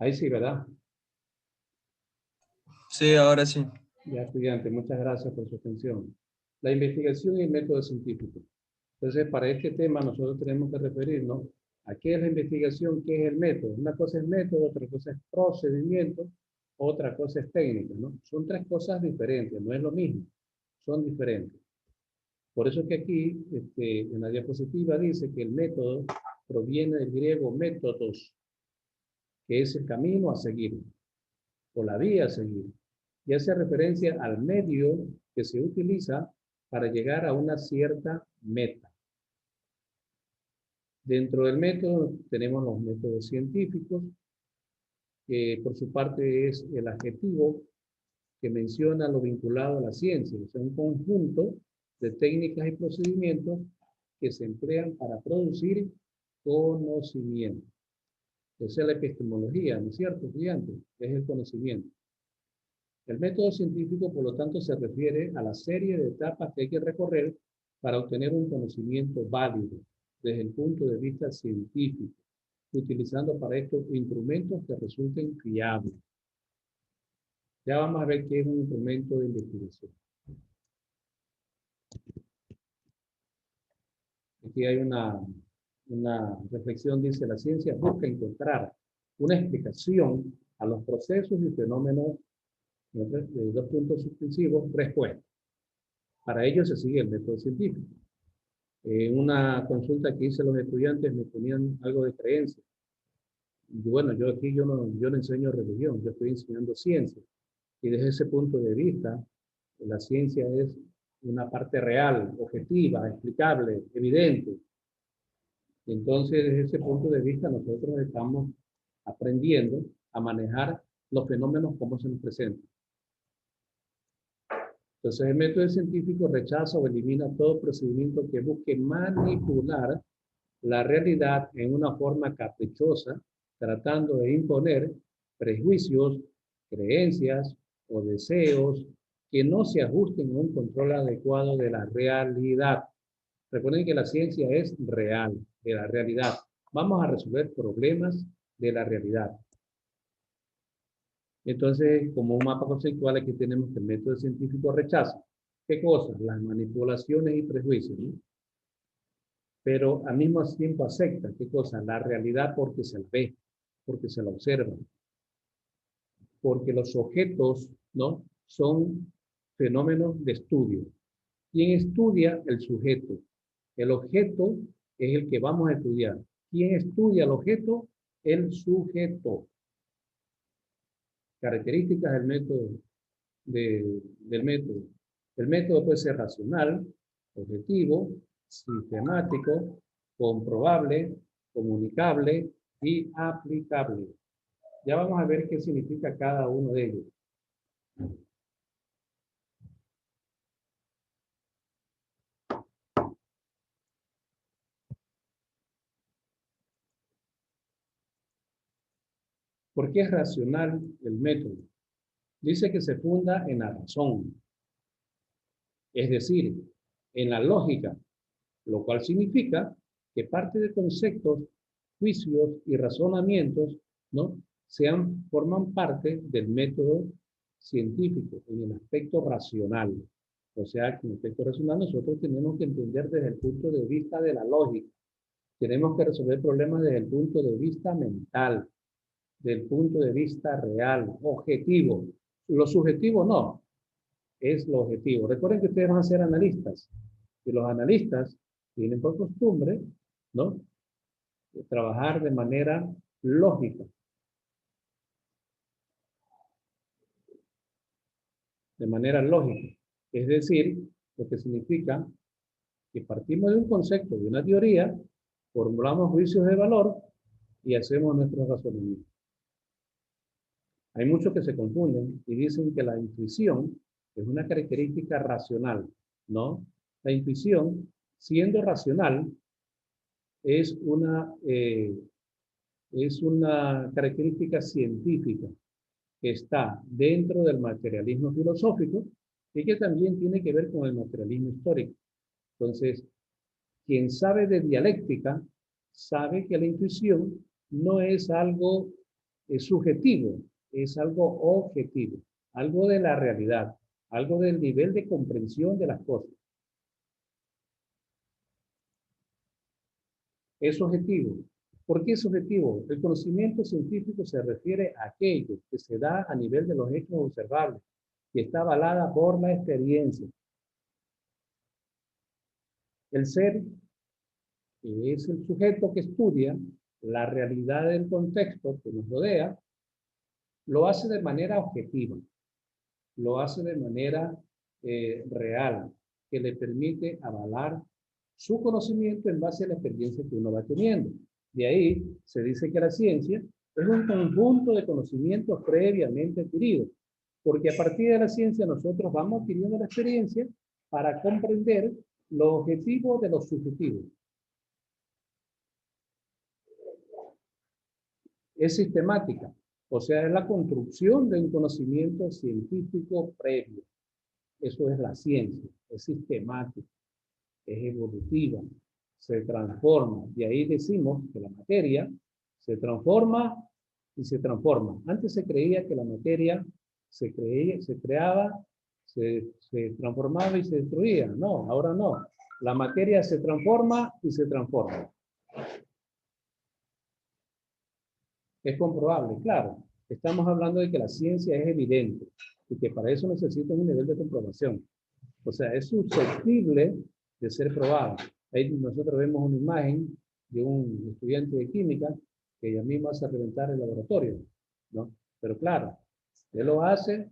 Ahí sí, ¿verdad? Sí, ahora sí. Ya, estudiante, muchas gracias por su atención. La investigación y el método científico. Entonces, para este tema nosotros tenemos que referirnos a qué es la investigación, qué es el método. Una cosa es método, otra cosa es procedimiento, otra cosa es técnica, ¿no? Son tres cosas diferentes, no es lo mismo, son diferentes. Por eso que aquí, en la diapositiva dice que el método proviene del griego métodos, que es el camino a seguir, o la vía a seguir, y hace referencia al medio que se utiliza para llegar a una cierta meta. Dentro del método tenemos los métodos científicos, que por su parte es el adjetivo que menciona lo vinculado a la ciencia, o sea, un conjunto de técnicas y procedimientos que se emplean para producir conocimiento. Esa es la epistemología, ¿no es cierto, estudiantes? Es el conocimiento. El método científico, por lo tanto, se refiere a la serie de etapas que hay que recorrer para obtener un conocimiento válido desde el punto de vista científico, utilizando para esto instrumentos que resulten fiables. Ya vamos a ver qué es un instrumento de investigación. Aquí hay una reflexión, dice, la ciencia busca encontrar una explicación a los procesos y fenómenos de dos puntos suspensivos, respuesta. Para ello se sigue el método científico. En una consulta que hice a los estudiantes me ponían algo de creencia. Y bueno, yo no enseño religión, yo estoy enseñando ciencia. Y desde ese punto de vista, la ciencia es una parte real, objetiva, explicable, evidente. Entonces, desde ese punto de vista, nosotros estamos aprendiendo a manejar los fenómenos como se nos presentan. Entonces, el método científico rechaza o elimina todo procedimiento que busque manipular la realidad en una forma caprichosa, tratando de imponer prejuicios, creencias o deseos que no se ajusten a un control adecuado de la realidad. Recuerden que la ciencia es real, de la realidad. Vamos a resolver problemas de la realidad. Entonces, como un mapa conceptual, aquí tenemos que el método científico rechaza. ¿Qué cosas? Las manipulaciones y prejuicios, ¿no? Pero al mismo tiempo acepta, ¿qué cosa? La realidad porque se la ve, porque se la observa, porque los objetos, ¿no? Son fenómenos de estudio. ¿Quién estudia? El sujeto. El objeto es el que vamos a estudiar. ¿Quién estudia el objeto? El sujeto. Características del método. Del método. El método puede ser racional, objetivo, sistemático, comprobable, comunicable y aplicable. Ya vamos a ver qué significa cada uno de ellos. ¿Por qué es racional el método? Dice que se funda en la razón, es decir, en la lógica, lo cual significa que parte de conceptos, juicios y razonamientos, ¿no? Forman parte del método científico en el aspecto racional. O sea, que en el aspecto racional nosotros tenemos que entender desde el punto de vista de la lógica. Tenemos que resolver problemas desde el punto de vista mental, del punto de vista real, objetivo. Lo subjetivo no, es lo objetivo. Recuerden que ustedes van a ser analistas y los analistas tienen por costumbre, ¿no? Trabajar de manera lógica. De manera lógica. Es decir, lo que significa que partimos de un concepto, de una teoría, formulamos juicios de valor y hacemos nuestro razonamiento. Hay muchos que se confunden y dicen que la intuición es una característica racional, ¿no? La intuición, siendo racional, es una característica científica que está dentro del materialismo filosófico y que también tiene que ver con el materialismo histórico. Entonces, quien sabe de dialéctica sabe que la intuición no es algo es subjetivo, es algo objetivo, algo de la realidad, algo del nivel de comprensión de las cosas. Es subjetivo. ¿Por qué es subjetivo? El conocimiento científico se refiere a aquello que se da a nivel de los hechos observables, que está avalada por la experiencia. El ser es el sujeto que estudia la realidad del contexto que nos rodea, lo hace de manera objetiva, lo hace de manera real, que le permite avalar su conocimiento en base a la experiencia que uno va teniendo. De ahí se dice que la ciencia es un conjunto de conocimientos previamente adquiridos, porque a partir de la ciencia nosotros vamos adquiriendo la experiencia para comprender los objetivos de los subjetivos. Es sistemática, o sea, es la construcción de un conocimiento científico previo. Eso es la ciencia, es sistemática, es evolutiva, se transforma. De ahí decimos que la materia se transforma y se transforma. Antes se creía que la materia se creaba, se transformaba y se destruía. No, ahora no. La materia se transforma y se transforma. Es comprobable, claro. Estamos hablando de que la ciencia es evidente y que para eso necesita un nivel de comprobación. O sea, es susceptible de ser probada. Ahí nosotros vemos una imagen de un estudiante de química que ella misma hace reventar el laboratorio, ¿no? Pero claro, él lo hace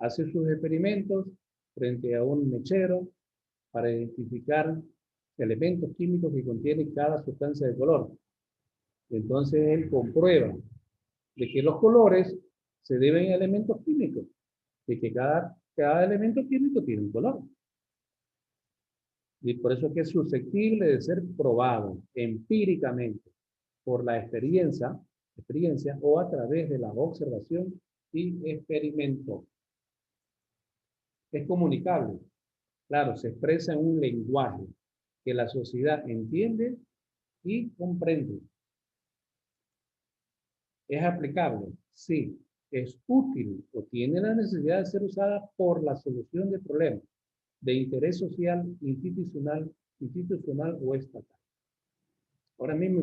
sus experimentos frente a un mechero para identificar elementos químicos que contiene cada sustancia de color. Entonces él comprueba de que los colores se deben a elementos químicos, de que cada elemento químico tiene un color. Y por eso es que es susceptible de ser probado empíricamente por la experiencia o a través de la observación y experimento. Es comunicable. Claro, se expresa en un lenguaje que la sociedad entiende y comprende. ¿Es aplicable? Sí. ¿Es útil o tiene la necesidad de ser usada por la solución de problemas de interés social, institucional o estatal? Ahora mismo,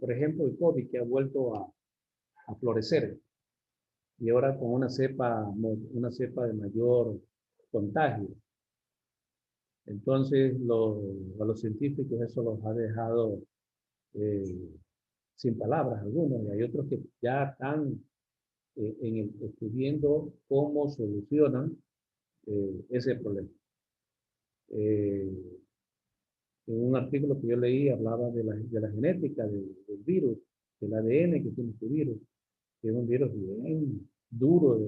por ejemplo, el COVID que ha vuelto a florecer y ahora con una cepa de mayor contagio. Entonces, a los científicos eso los ha dejado sin palabras algunos, y hay otros que ya están estudiando cómo solucionan ese problema. En un artículo que yo leí hablaba de la genética del virus, del ADN que tiene este virus, que es un virus bien duro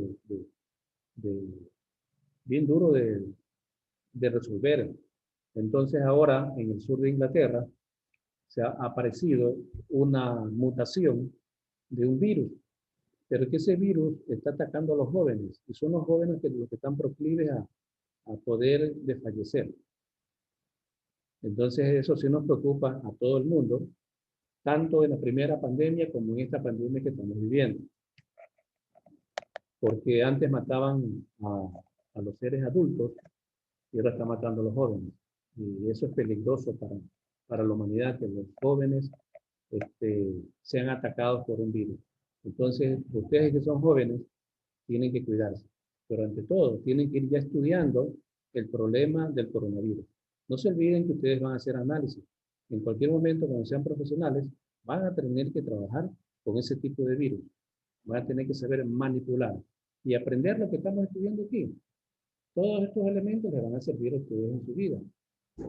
bien duro de resolver. Entonces ahora en el sur de Inglaterra se ha aparecido una mutación de un virus, pero que ese virus está atacando a los jóvenes y son los jóvenes los que están proclives a poder desfallecer. Entonces eso sí nos preocupa a todo el mundo, tanto en la primera pandemia como en esta pandemia que estamos viviendo. Porque antes mataban a los seres adultos y ahora está matando a los jóvenes. Y eso es peligroso para la humanidad, que los jóvenes sean atacados por un virus. Entonces, ustedes que son jóvenes tienen que cuidarse. Pero ante todo, tienen que ir ya estudiando el problema del coronavirus. No se olviden que ustedes van a hacer análisis. En cualquier momento, cuando sean profesionales, van a tener que trabajar con ese tipo de virus. Van a tener que saber manipular y aprender lo que estamos estudiando aquí. Todos estos elementos les van a servir a ustedes en su vida.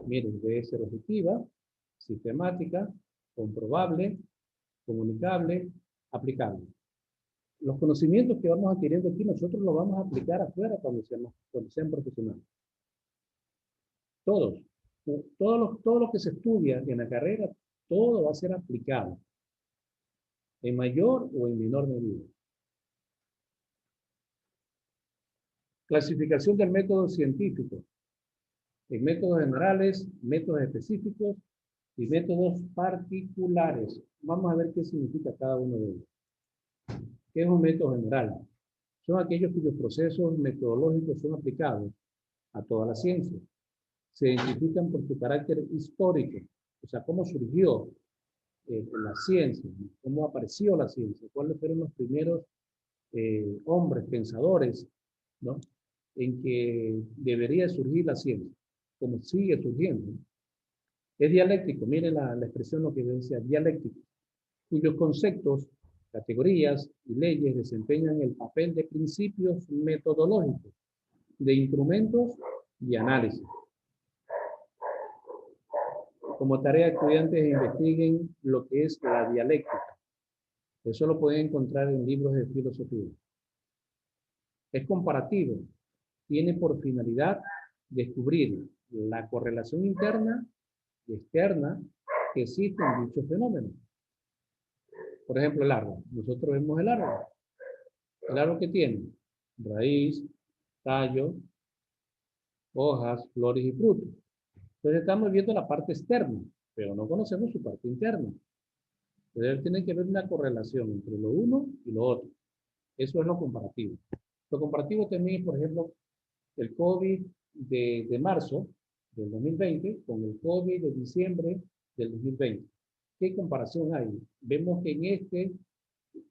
Miren, debe ser objetiva, sistemática, comprobable, comunicable, aplicable. Los conocimientos que vamos adquiriendo aquí, nosotros los vamos a aplicar afuera cuando sean profesionales. Todos. Todo lo que se estudia en la carrera, todo va a ser aplicado. En mayor o en menor medida. Clasificación del método científico. En métodos generales, métodos específicos y métodos particulares. Vamos a ver qué significa cada uno de ellos. ¿Qué es un método general? Son aquellos cuyos procesos metodológicos son aplicados a toda la ciencia. Se identifican por su carácter histórico, o sea, cómo surgió la ciencia, cómo apareció la ciencia, cuáles fueron los primeros hombres, pensadores, ¿no? En que debería surgir la ciencia, como sigue surgiendo. Es dialéctico, miren la expresión lo que decía, dialéctico, cuyos conceptos, categorías y leyes desempeñan el papel de principios metodológicos, de instrumentos y análisis. Como tarea, estudiantes investiguen lo que es la dialéctica. Eso lo pueden encontrar en libros de filosofía. Es comparativo. Tiene por finalidad descubrir la correlación interna y externa que existe en dichos fenómenos. Por ejemplo, el árbol. Nosotros vemos el árbol. El árbol que tiene raíz, tallo, hojas, flores y frutos. Entonces estamos viendo la parte externa, pero no conocemos su parte interna. Entonces tiene que haber una correlación entre lo uno y lo otro. Eso es lo comparativo. Lo comparativo también es, por ejemplo, el COVID de marzo del 2020 con el COVID de diciembre del 2020. ¿Qué comparación hay? Vemos que en este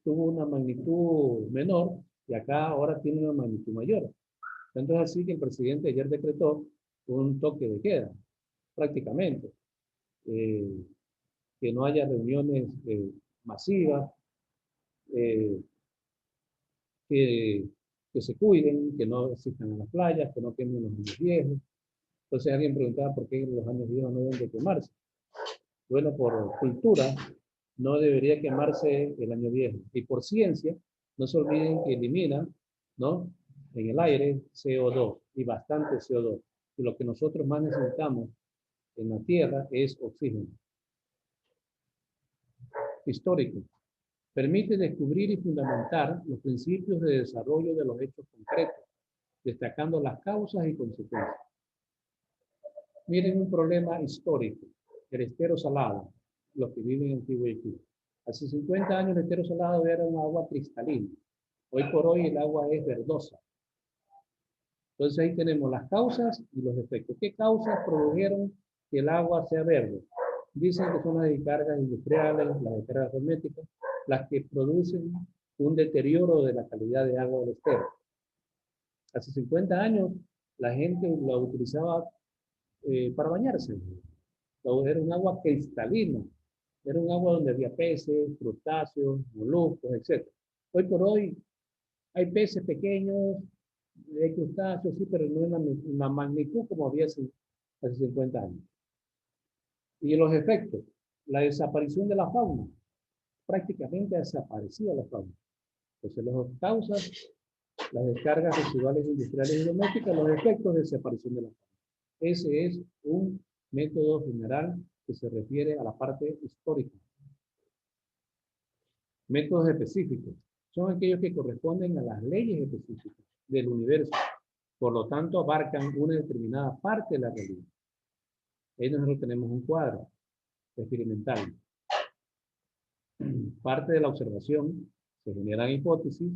tuvo una magnitud menor y acá ahora tiene una magnitud mayor. Entonces así que el presidente ayer decretó un toque de queda, prácticamente. Que no haya reuniones masivas, eh, que, que se cuiden, que no asistan a las playas, que no quemen los años viejos. Entonces alguien preguntaba por qué los años viejos no deben de quemarse. Bueno, por cultura no debería quemarse el año viejo. Y por ciencia, no se olviden que elimina, ¿no?, en el aire CO2 y bastante CO2. Y lo que nosotros más necesitamos en la Tierra es oxígeno. Histórico. Permite descubrir y fundamentar los principios de desarrollo de los hechos concretos, destacando las causas y consecuencias. Miren un problema histórico, el estero salado, los que viven en Guayaquil. Hace 50 años el estero salado era un agua cristalina. Hoy por hoy el agua es verdosa. Entonces ahí tenemos las causas y los efectos. ¿Qué causas produjeron que el agua sea verde? Dicen que son las descargas industriales, las descargas herméticas, las que producen un deterioro de la calidad de agua del estero. Hace 50 años la gente la utilizaba para bañarse. Era un agua cristalina. Era un agua donde había peces, crustáceos, moluscos, etc. Hoy por hoy hay peces pequeños, hay crustáceos, sí, pero no en la magnitud como había hace 50 años. Y los efectos, la desaparición de la fauna, prácticamente ha desaparecido la fauna. Entonces, las causas, las descargas residuales industriales y domésticas, los efectos de desaparición de la fauna. Ese es un método general que se refiere a la parte histórica. Métodos específicos son aquellos que corresponden a las leyes específicas del universo. Por lo tanto, abarcan una determinada parte de la realidad. Ahí nosotros tenemos un cuadro experimental. Parte de la observación se generan hipótesis,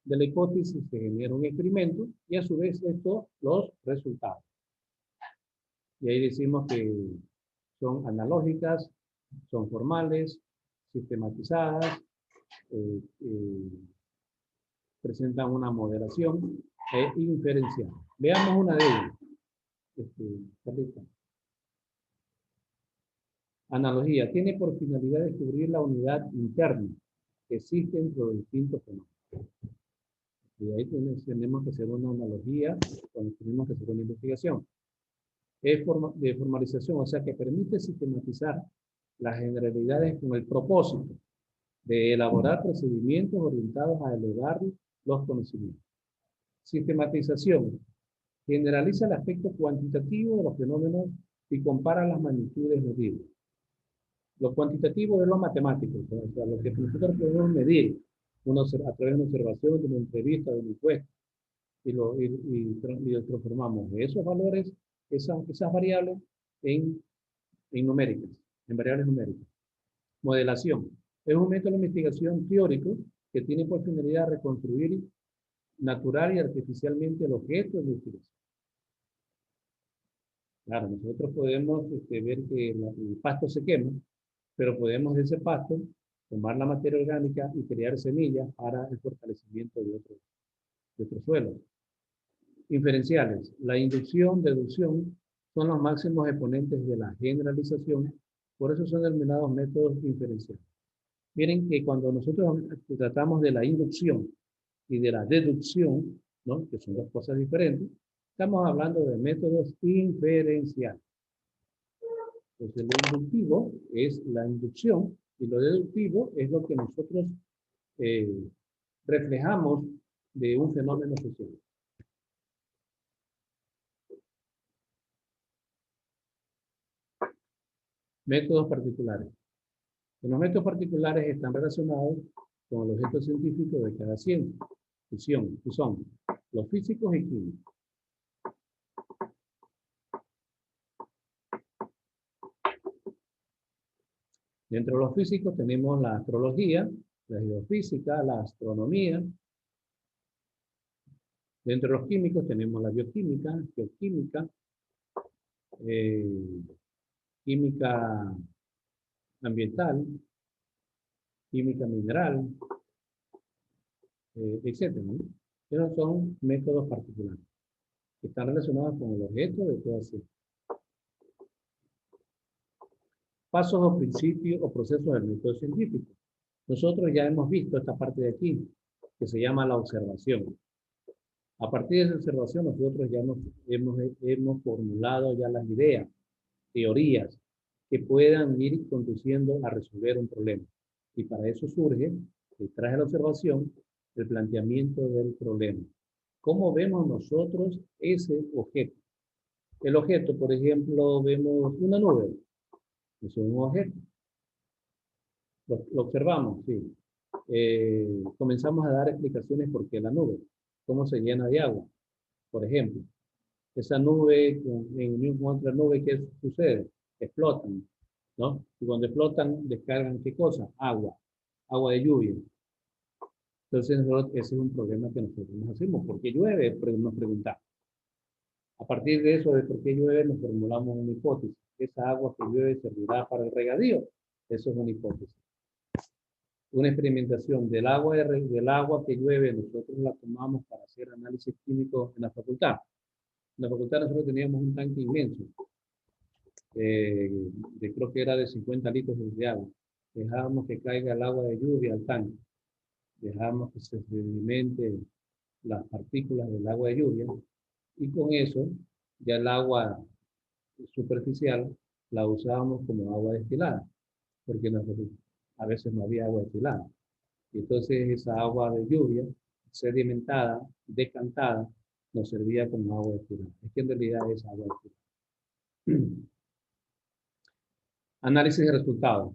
de la hipótesis se genera un experimento y a su vez esto los resultados. Y ahí decimos que son analógicas, son formales, sistematizadas, presentan una moderación e inferencial. Veamos una de ellas. Analogía. Tiene por finalidad descubrir la unidad interna que existe entre los distintos fenómenos. Y ahí tenemos que hacer una analogía cuando tenemos que hacer una investigación. Es de formalización, o sea que permite sistematizar las generalidades con el propósito de elaborar procedimientos orientados a elevar los conocimientos. Sistematización. Generaliza el aspecto cuantitativo de los fenómenos y compara las magnitudes medibles. Lo cuantitativo es lo matemático, o sea, lo que nosotros podemos medir a través de una observación, de una entrevista, de una encuesta, y lo transformamos esos valores, esas variables en numéricas, en variables numéricas. Modelación. Es un método de investigación teórico que tiene por finalidad reconstruir natural y artificialmente el objeto de utilización. Claro, nosotros podemos ver que el pasto se quema, pero podemos de ese pasto tomar la materia orgánica y crear semillas para el fortalecimiento de otro suelo. Inferenciales. La inducción, deducción son los máximos exponentes de la generalización, por eso son denominados métodos inferenciales. Miren que cuando nosotros tratamos de la inducción y de la deducción, ¿no?, que son dos cosas diferentes, estamos hablando de métodos inferenciales. Entonces, lo inductivo es la inducción y lo deductivo es lo que nosotros reflejamos de un fenómeno social. Métodos particulares. Los métodos particulares están relacionados con el objeto científico de cada ciencia, que son los físicos y químicos. Dentro de los físicos tenemos la astrología, la geofísica, la astronomía. Dentro de los químicos tenemos la bioquímica, geoquímica, química ambiental, química mineral, etc., ¿no? Esos son métodos particulares que están relacionados con el objeto de toda ciencia. Pasos o principios o procesos del método científico. Nosotros ya hemos visto esta parte de aquí, que se llama la observación. A partir de esa observación, nosotros ya hemos formulado ya las ideas, teorías, que puedan ir conduciendo a resolver un problema. Y para eso surge, detrás de la observación, el planteamiento del problema. ¿Cómo vemos nosotros ese objeto? El objeto, por ejemplo, vemos una nube. Eso es un objeto. Lo observamos, sí. Comenzamos a dar explicaciones por qué la nube, cómo se llena de agua. Por ejemplo, esa nube, en unión con otra nube, ¿qué sucede? Explotan, ¿no? Y cuando explotan, descargan ¿qué cosa? Agua de lluvia. Entonces, ese es un problema que nosotros nos hacemos. ¿Por qué llueve? Nos preguntamos. A partir de eso, de por qué llueve, nos formulamos una hipótesis. ¿Esa agua que llueve servirá para el regadío? Eso es una hipótesis. Una experimentación del agua que llueve, nosotros la tomamos para hacer análisis químico en la facultad. En la facultad nosotros teníamos un tanque inmenso, creo que era de 50 litros de agua. Dejábamos que caiga el agua de lluvia al tanque. Dejábamos que se sedimente las partículas del agua de lluvia y con eso ya el agua superficial la usábamos como agua destilada, porque a veces no había agua destilada. Y entonces esa agua de lluvia, sedimentada, decantada, nos servía como agua destilada. Es que en realidad es agua destilada. Análisis de resultados.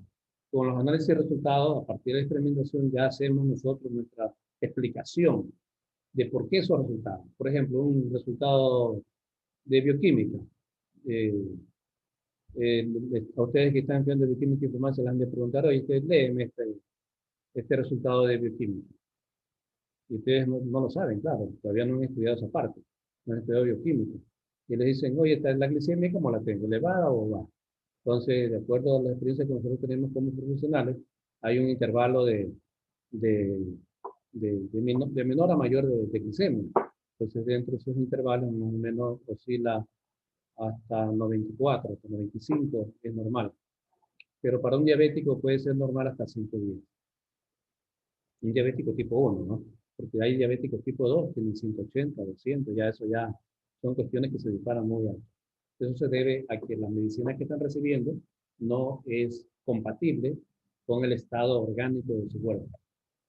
Con los análisis de resultados, a partir de la experimentación, ya hacemos nosotros nuestra explicación de por qué esos resultados. Por ejemplo, un resultado de bioquímica. A ustedes que están estudiando bioquímica y informática, les han de preguntar, oye, ustedes leen este resultado de bioquímica. Y ustedes no lo saben, claro, todavía no han estudiado esa parte, no han estudiado bioquímica. Y les dicen, oye, ¿esta es la glicemia? ¿Cómo la tengo? ¿Elevada o baja? Entonces, de acuerdo a la experiencia que nosotros tenemos como profesionales, hay un intervalo de menor a mayor de glicemia. Entonces, dentro de esos intervalos, más o menos oscila hasta 94, hasta 95, es normal. Pero para un diabético puede ser normal hasta 110. Un diabético tipo 1, ¿no? Porque hay diabéticos tipo 2 que tienen 180, 200, eso ya son cuestiones que se disparan muy alto. Eso se debe a que la medicina que están recibiendo no es compatible con el estado orgánico de su cuerpo.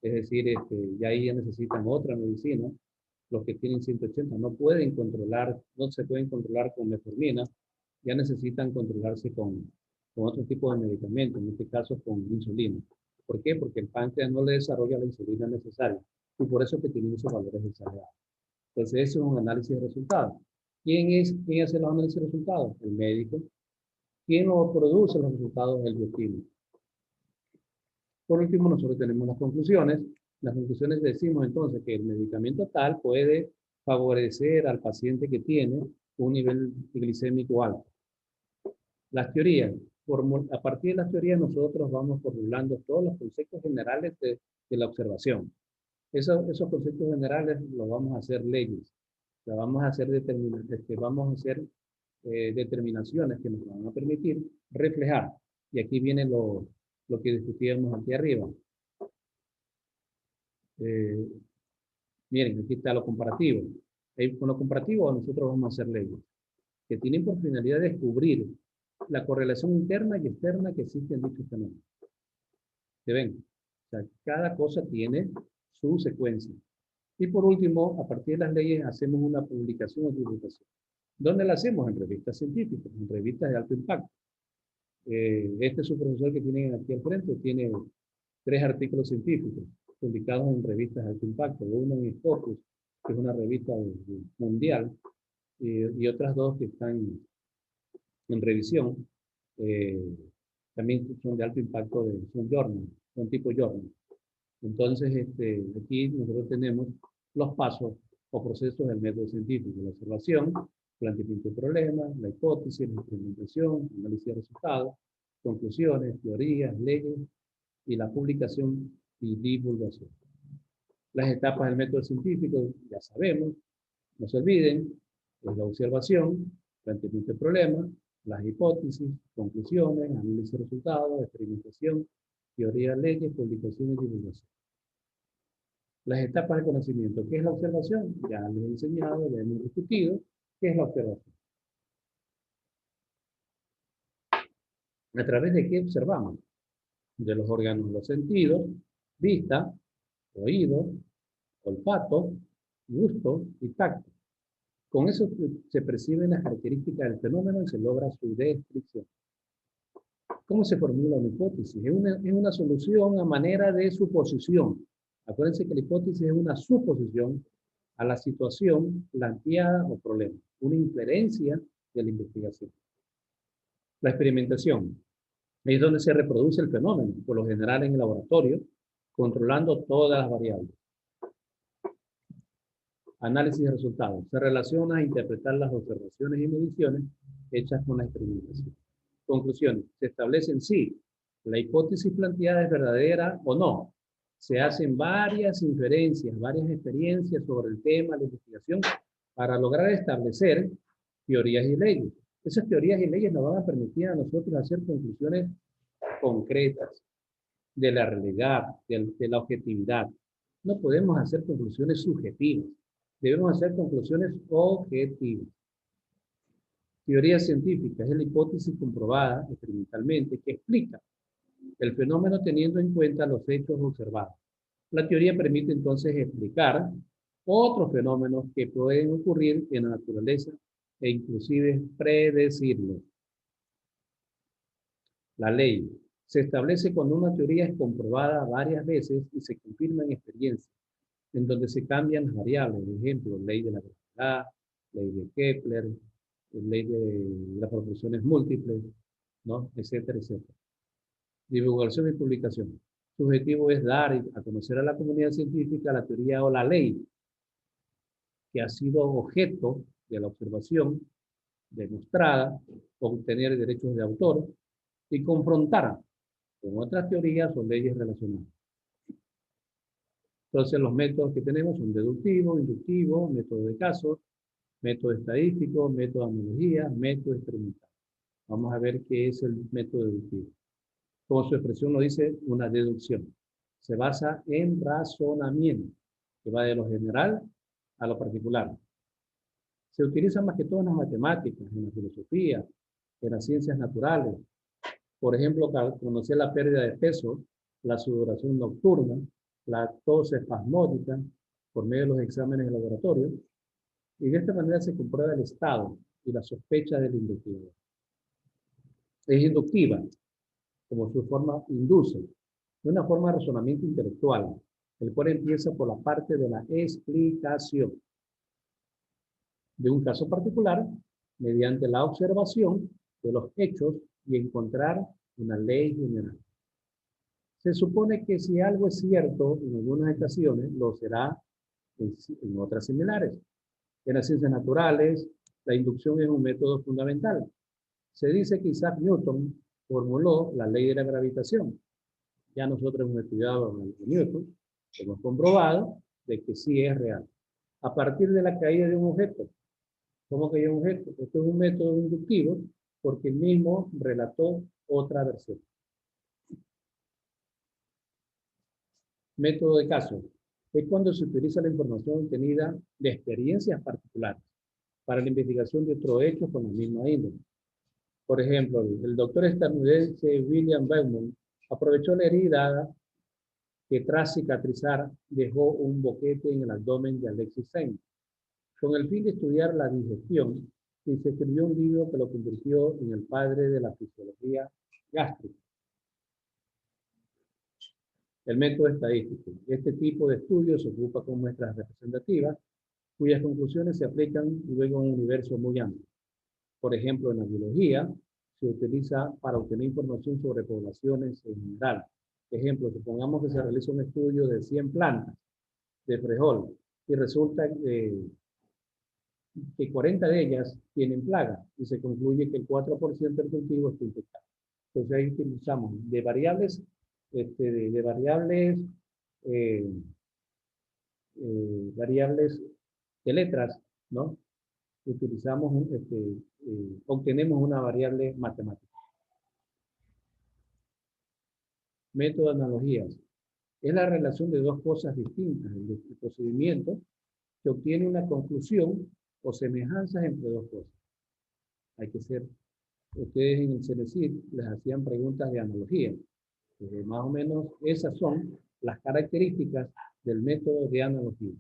Es decir, ya ahí ya necesitan otra medicina. Los que tienen 180 no se pueden controlar con metformina, ya necesitan controlarse con otro tipo de medicamento, en este caso con insulina. ¿Por qué? Porque el páncreas no le desarrolla la insulina necesaria y por eso que tienen esos valores exagerados. Entonces, eso es un análisis de resultados. ¿Quién hace los análisis de resultados? El médico. ¿Quién produce los resultados? El bioquímico. Por último, nosotros tenemos las conclusiones Las conclusiones decimos entonces que el medicamento tal puede favorecer al paciente que tiene un nivel glicémico alto. Las teorías. A partir de las teorías nosotros vamos formulando todos los conceptos generales de la observación. Esos conceptos generales los vamos a hacer leyes. Vamos a hacer determinaciones que nos van a permitir reflejar. Y aquí viene lo que discutíamos aquí arriba. Miren, aquí está lo comparativo. Con lo comparativo nosotros vamos a hacer leyes que tienen por finalidad descubrir la correlación interna y externa que existe en dichos fenómenos. ¿Se ven? O sea, cada cosa tiene su secuencia. Y por último, a partir de las leyes hacemos una publicación o divulgación. ¿Dónde la hacemos? En revistas científicas, en revistas de alto impacto. Este supervisor que tienen aquí al frente tiene 3 artículos científicos publicados en revistas de alto impacto. Uno en Scopus, que es una revista mundial, y otras 2 que están en revisión. También son de alto impacto, son journal, son tipo journal. Entonces, aquí nosotros tenemos los pasos o procesos del método científico: la observación, planteamiento de problemas, la hipótesis, la experimentación, análisis de resultados, conclusiones, teorías, leyes y la publicación y divulgación. Las etapas del método científico ya sabemos, no se olviden: es la observación, planteamiento de problemas, las hipótesis, conclusiones, análisis de resultados, experimentación, teoría, leyes, publicación y divulgación. Las etapas de conocimiento. ¿Qué es la observación? Ya les he enseñado, les hemos discutido. ¿Qué es la observación? ¿A través de qué observamos? De los órganos de los sentidos: vista, oído, olfato, gusto y tacto. Con eso se perciben las características del fenómeno y se logra su descripción. ¿Cómo se formula una hipótesis? Es una solución a manera de suposición. Acuérdense que la hipótesis es una suposición a la situación planteada o problema, una inferencia de la investigación. La experimentación es donde se reproduce el fenómeno, por lo general en el laboratorio, controlando todas las variables. Análisis de resultados. Se relaciona a interpretar las observaciones y mediciones hechas con la experimentación. Conclusiones. Se establecen si la hipótesis planteada es verdadera o no. Se hacen varias inferencias, varias experiencias sobre el tema de investigación para lograr establecer teorías y leyes. Esas teorías y leyes nos van a permitir a nosotros hacer conclusiones concretas de la realidad, de la objetividad. No podemos hacer conclusiones subjetivas. Debemos hacer conclusiones objetivas. Teoría científica es la hipótesis comprobada experimentalmente que explica el fenómeno teniendo en cuenta los hechos observados. La teoría permite entonces explicar otros fenómenos que pueden ocurrir en la naturaleza e inclusive predecirlos. La ley se establece cuando una teoría es comprobada varias veces y se confirma en experiencia, en donde se cambian las variables. Por ejemplo, ley de la gravedad, ley de Kepler, ley de las proporciones múltiples, ¿no? Etcétera, etcétera. Divulgación y publicación. Su objetivo es dar a conocer a la comunidad científica la teoría o la ley que ha sido objeto de la observación demostrada, obtener derechos de autor y confrontar con otras teorías o leyes relacionadas. Entonces, los métodos que tenemos son deductivo, inductivo, método de casos, método estadístico, método de analogía, método experimental. Vamos a ver qué es el método deductivo. Como su expresión lo dice, una deducción. Se basa en razonamiento, que va de lo general a lo particular. Se utiliza más que todo en las matemáticas, en la filosofía, en las ciencias naturales. Por ejemplo, conocer la pérdida de peso, la sudoración nocturna, la tos espasmódica, por medio de los exámenes de laboratorio. Y de esta manera se comprueba el estado y la sospecha del investigador. Es inductiva, como su forma induce, una forma de razonamiento intelectual, el cual empieza por la parte de la explicación de un caso particular mediante la observación de los hechos y encontrar una ley general. Se supone que si algo es cierto en algunas estaciones, lo será en otras similares. En las ciencias naturales, la inducción es un método fundamental. Se dice que Isaac Newton formuló la ley de la gravitación. Ya nosotros hemos estudiado a Newton, hemos comprobado de que sí es real. A partir de la caída de un objeto. ¿Cómo que hay un objeto? Esto es un método inductivo porque él mismo relató otra versión. Método de caso. Es cuando se utiliza la información obtenida de experiencias particulares para la investigación de otros hechos con la misma índole. Por ejemplo, el doctor estadounidense William Beaumont aprovechó la herida que tras cicatrizar dejó un boquete en el abdomen de Alexis Saint. Con el fin de estudiar la digestión, y se escribió un libro que lo convirtió en el padre de la fisiología gástrica. El método estadístico. Este tipo de estudios se ocupa con muestras representativas, cuyas conclusiones se aplican luego en un universo muy amplio. Por ejemplo, en la biología se utiliza para obtener información sobre poblaciones en general. Ejemplo, supongamos que se realiza un estudio de 100 plantas de frijol y resulta que 40 de ellas tienen plaga y se concluye que el 4% del cultivo está infectado. Entonces ahí utilizamos de variables, eh, variables de letras, ¿no? Utilizamos, obtenemos una variable matemática. Método de analogías. Es la relación de dos cosas distintas, el procedimiento que obtiene una conclusión o semejanzas entre dos cosas. Hay que ser, ustedes en el CENESID les hacían preguntas de analogía. Más o menos esas son las características del método de analogía.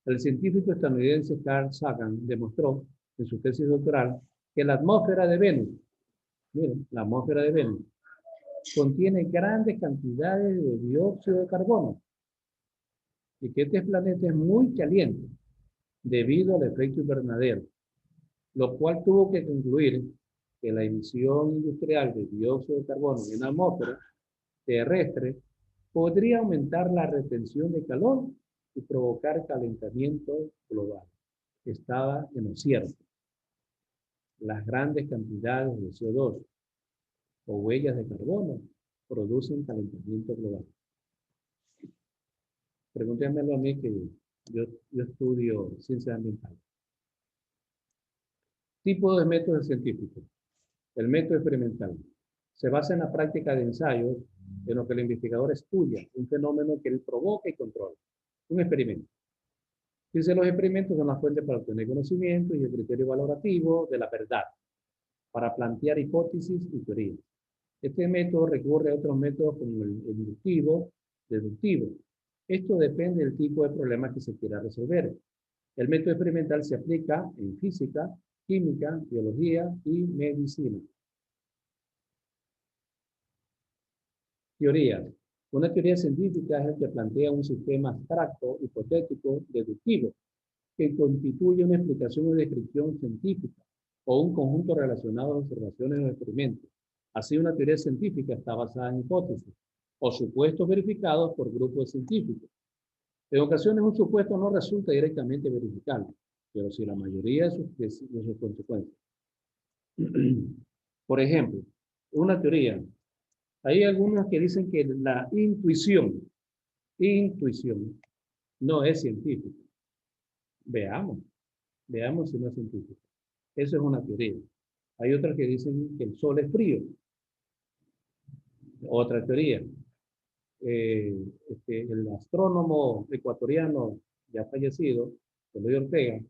El científico estadounidense Carl Sagan demostró en su tesis doctoral que la atmósfera de Venus, miren, la atmósfera de Venus, contiene grandes cantidades de dióxido de carbono y que este planeta es muy caliente debido al efecto invernadero, lo cual tuvo que concluir que la emisión industrial de dióxido de carbono en la atmósfera terrestre podría aumentar la retención de calor y provocar calentamiento global. Estaba en lo cierto. Las grandes cantidades de CO2 o huellas de carbono producen calentamiento global. Pregúntenmelo a mí que yo estudio ciencias ambientales. Tipo de métodos científicos. El método experimental. Se basa en la práctica de ensayos en lo que el investigador estudia un fenómeno que él provoca y controla. Un experimento. Dice, los experimentos son las fuentes para obtener conocimiento y el criterio valorativo de la verdad, para plantear hipótesis y teorías. Este método recurre a otros métodos como el inductivo, deductivo. Esto depende del tipo de problema que se quiera resolver. El método experimental se aplica en física, química, biología y medicina. Teorías. Una teoría científica es el que plantea un sistema abstracto, hipotético, deductivo, que constituye una explicación o descripción científica o un conjunto relacionado a observaciones o experimentos. Así, una teoría científica está basada en hipótesis o supuestos verificados por grupos científicos. En ocasiones, un supuesto no resulta directamente verificable, pero sí la mayoría de sus consecuencias. Por ejemplo, una teoría. Hay algunos que dicen que la intuición no es científica. Veamos si no es científica. Eso es una teoría. Hay otras que dicen que el sol es frío. Otra teoría. El astrónomo ecuatoriano ya fallecido, Eloy Ortega,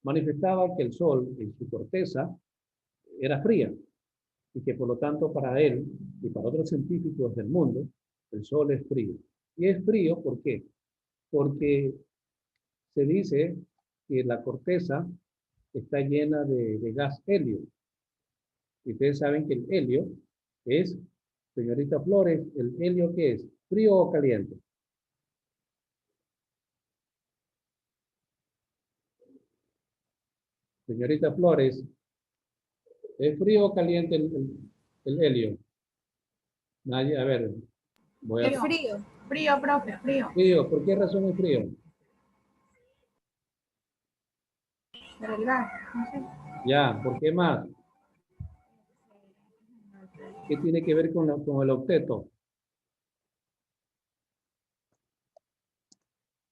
manifestaba que el sol en su corteza era fría y que por lo tanto para él y para otros científicos del mundo, el sol es frío. Y es frío, ¿por qué? Porque se dice que la corteza está llena de gas helio. Y ustedes saben que el helio es, señorita Flores, ¿el helio qué es? ¿Frío o caliente? Señorita Flores, ¿es frío o caliente el helio? Nadie, a ver, Voy a... Es frío. Frío, profe, frío. Frío, ¿por qué razón es frío? Pero el gas, no sé. Ya, ¿por qué más? ¿Qué tiene que ver con el octeto?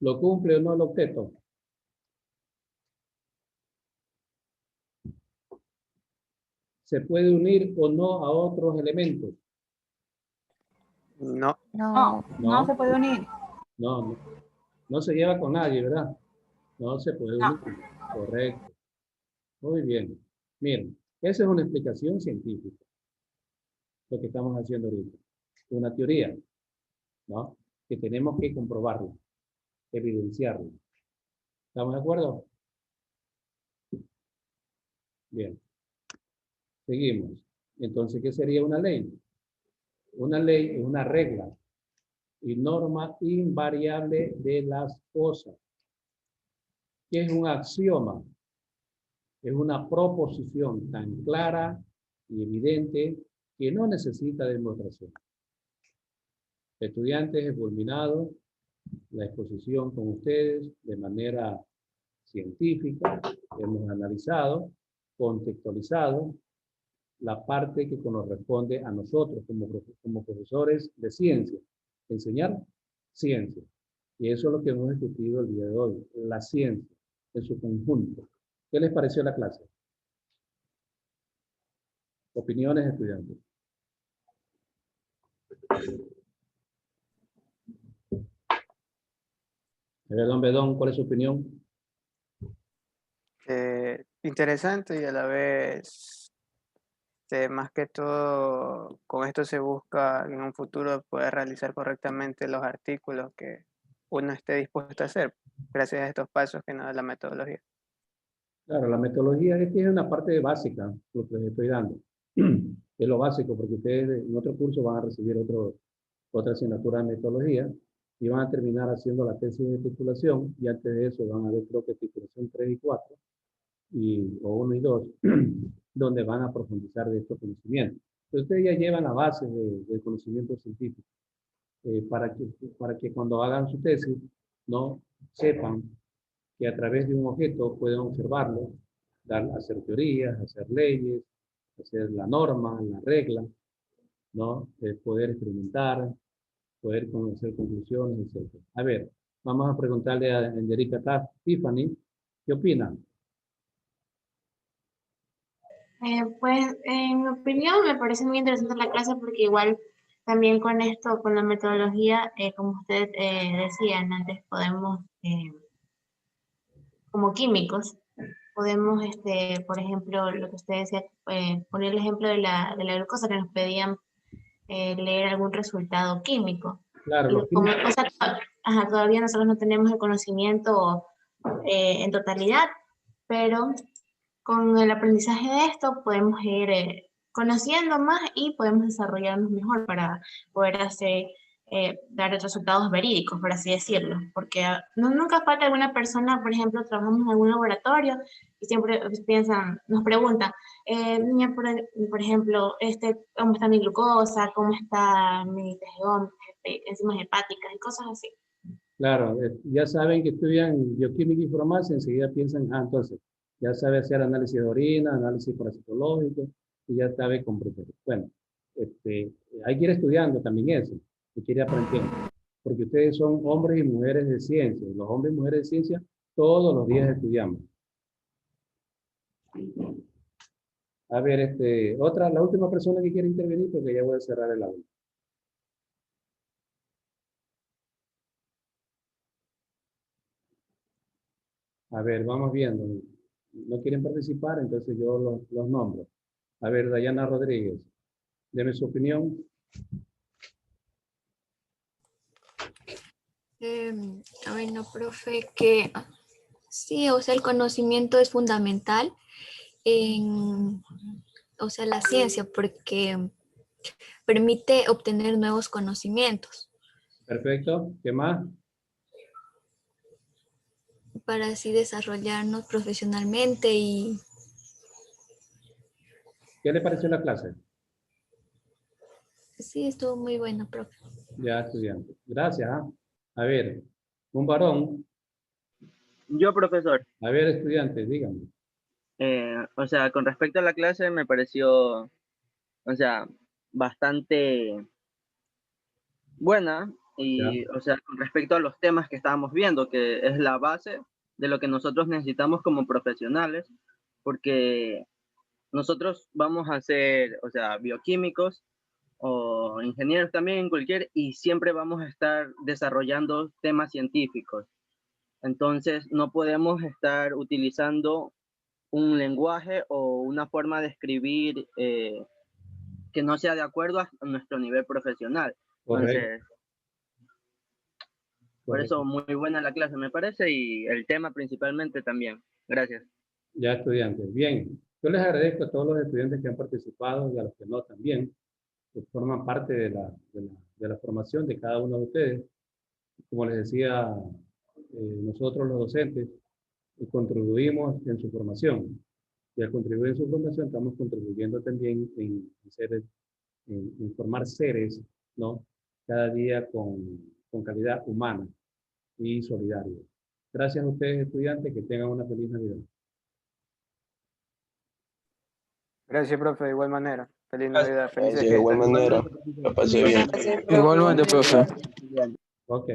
¿Lo cumple o no el octeto? ¿Se puede unir o no a otros elementos? No. No, no se No, puede unir. no. No se lleva con nadie, ¿verdad? No se puede No. unir. Correcto. Muy bien. Miren, esa es una explicación científica, lo que estamos haciendo ahorita. Una teoría, ¿no? Que tenemos que comprobarla, evidenciarla. ¿Estamos de acuerdo? Bien. Seguimos. Entonces, ¿qué sería una ley? Una ley es una regla y norma invariable de las cosas. ¿Qué es un axioma? Es una proposición tan clara y evidente que no necesita demostración. Estudiantes, he culminado la exposición con ustedes de manera científica. Hemos analizado, contextualizado la parte que corresponde a nosotros como profesores de ciencia. Enseñar ciencia. Y eso es lo que hemos discutido el día de hoy, la ciencia en su conjunto. ¿Qué les pareció la clase? Opiniones, estudiantes. A ver, don Bedón, ¿cuál es su opinión? Interesante y a la vez, más que todo, con esto se busca en un futuro poder realizar correctamente los artículos que uno esté dispuesto a hacer, gracias a estos pasos que nos da la metodología. Claro, la metodología es que es una parte básica, lo que les estoy dando. Es lo básico, porque ustedes en otro curso van a recibir otra asignatura de metodología y van a terminar haciendo la tesis de titulación y antes de eso van a ver, creo que titulación 3 y 4 o 1 y 2, donde van a profundizar de estos conocimientos. Entonces, ustedes ya llevan la base del conocimiento científico para que cuando hagan su tesis, no sepan que a través de un objeto pueden observarlo, hacer teorías, hacer leyes, hacer la norma, la regla, ¿no? Poder experimentar, poder conocer conclusiones, etc. A ver, vamos a preguntarle a Enderica Tiffany, ¿qué opina? Pues en mi opinión me parece muy interesante la clase porque igual también con esto, con la metodología, como ustedes decían antes, podemos, como químicos, podemos, por ejemplo, lo que usted decía, poner el ejemplo de la glucosa que nos pedían leer algún resultado químico. Claro, Y los como, químicos. o sea, todavía nosotros no tenemos el conocimiento en totalidad, pero con el aprendizaje de esto podemos ir conociendo más y podemos desarrollarnos mejor para poder hacer, dar resultados verídicos, por así decirlo. Porque nunca falta alguna persona, por ejemplo, trabajamos en algún laboratorio y siempre piensan, nos preguntan, niña, por ejemplo, ¿cómo está mi glucosa? ¿Cómo está mi TGO, enzimas hepáticas y cosas así? Claro, ya saben que estudian bioquímica y farmacia, enseguida piensan, entonces, ya sabe hacer análisis de orina, análisis parasitológico, y ya sabe comprender. Bueno, hay que ir estudiando también eso, hay que ir aprendiendo, porque ustedes son hombres y mujeres de ciencia, los hombres y mujeres de ciencia todos los días estudiamos. A ver, la última persona que quiere intervenir, porque ya voy a cerrar el aula. A ver, vamos viendo. No quieren participar, entonces yo los nombro. A ver, Dayana Rodríguez, deme su opinión. Bueno, profe, que sí, o sea, el conocimiento es fundamental en, o sea, la ciencia, porque permite obtener nuevos conocimientos Perfecto. ¿Qué más? para así desarrollarnos profesionalmente y ¿Qué le pareció la clase? sí, estuvo muy bueno, profe. Ya, estudiante. Gracias. A ver, un varón. Yo, profesor, A ver, estudiante, dígame. o sea, con respecto a la clase me pareció, o sea, bastante buena Ya. y, o sea, con respecto a los temas que estábamos viendo, que es la base de lo que nosotros necesitamos como profesionales, porque nosotros vamos a ser, o sea, bioquímicos o ingenieros también, cualquier, y siempre vamos a estar desarrollando temas científicos. Entonces, no podemos estar utilizando un lenguaje o una forma de escribir que no sea de acuerdo a nuestro nivel profesional. Correcto. Entonces, por eso muy buena la clase me parece y el tema principalmente también. Gracias. Ya, estudiantes. Bien. Yo les agradezco a todos los estudiantes que han participado y a los que no también, que forman parte de la formación de cada uno de ustedes. Como les decía, nosotros los docentes contribuimos en su formación. Y al contribuir en su formación estamos contribuyendo también en formar seres, ¿no? Cada día con calidad humana y solidaria. Gracias a ustedes, estudiantes, que tengan una feliz Navidad. Gracias, profe, de igual manera. Feliz Navidad, felices De igual fiestas. manera, la pasé bien. Igualmente, profe. Ok.